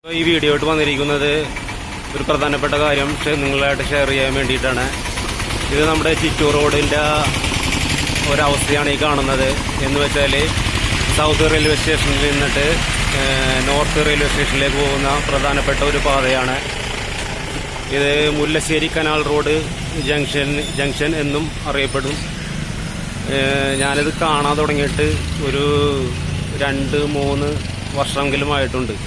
ഈ വീഡിയോയിട്ട് വന്നിരിക്കുന്നത് ഒരു പ്രധാനപ്പെട്ട കാര്യം നിങ്ങളായിട്ട് ഷെയർ ചെയ്യാൻ വേണ്ടിയിട്ടാണ്. ഇത് നമ്മുടെ ചിറ്റൂർ റോഡിൻ്റെ ഒരവസ്ഥയാണ് ഈ കാണുന്നത്. എന്ന് വെച്ചാൽ സൗത്ത് റെയിൽവേ സ്റ്റേഷനിൽ നിന്നിട്ട് നോർത്ത് റെയിൽവേ സ്റ്റേഷനിലേക്ക് പോകുന്ന പ്രധാനപ്പെട്ട ഒരു പാതയാണ് ഇത്. മുല്ലശ്ശേരി കനാൽ റോഡ് ജംഗ്ഷൻ എന്നും അറിയപ്പെടും. ഞാനിത് കാണാൻ തുടങ്ങിയിട്ട് ഒരു 2-3 വർഷമെങ്കിലും ആയിട്ടുണ്ട്.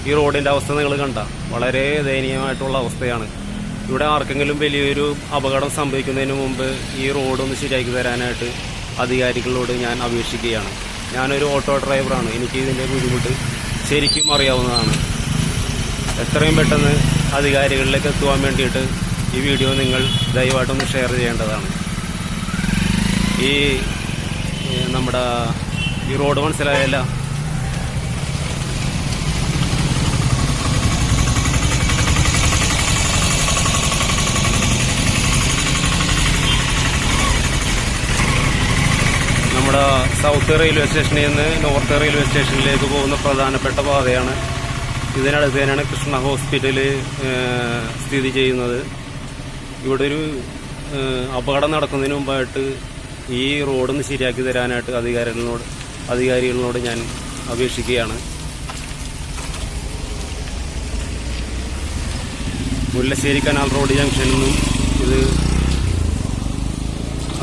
ഈ റോഡിൻ്റെ അവസ്ഥ നിങ്ങൾ കണ്ട വളരെ ദയനീയമായിട്ടുള്ള അവസ്ഥയാണ്. ഇവിടെ ആർക്കെങ്കിലും വലിയൊരു അപകടം സംഭവിക്കുന്നതിന് മുമ്പ് ഈ റോഡൊന്ന് ശരിയാക്കി തരാനായിട്ട് അധികാരികളോട് ഞാൻ അപേക്ഷിക്കുകയാണ്. ഞാനൊരു ഓട്ടോ ഡ്രൈവറാണ്. എനിക്ക് ഇതിൻ്റെ ബുദ്ധിമുട്ട് ശരിക്കും അറിയാവുന്നതാണ്. എത്രയും പെട്ടെന്ന് അധികാരികളിലേക്ക് എത്തുവാൻ വേണ്ടിയിട്ട് ഈ വീഡിയോ നിങ്ങൾ ദയവായിട്ടൊന്ന് ഷെയർ ചെയ്യേണ്ടതാണ്. ഈ നമ്മുടെ ഈ റോഡ് മനസ്സിലായല്ല. നമ്മുടെ സൗത്ത് റെയിൽവേ സ്റ്റേഷനിൽ നിന്ന് നോർത്ത് റെയിൽവേ സ്റ്റേഷനിലേക്ക് പോകുന്ന പ്രധാനപ്പെട്ട പാതയാണ്. ഇതിനടുത്ത് തന്നെയാണ് കൃഷ്ണ ഹോസ്പിറ്റൽ സ്ഥിതി ചെയ്യുന്നത്. ഇവിടെ ഒരു അപകടം നടക്കുന്നതിന് മുമ്പായിട്ട് ഈ റോഡൊന്ന് ശരിയാക്കി തരാനായിട്ട് അധികാരികളോട് ഞാൻ അപേക്ഷിക്കുകയാണ്. മുല്ലശ്ശേരി കനാൽ റോഡ് ജംഗ്ഷനിൽ നിന്നും ഇത്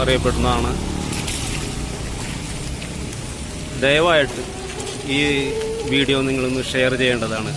അറിയപ്പെടുന്നതാണ്. ദയവായിട്ട് ഈ വീഡിയോ നിങ്ങളൊന്ന് ഷെയർ ചെയ്യേണ്ടതാണ്.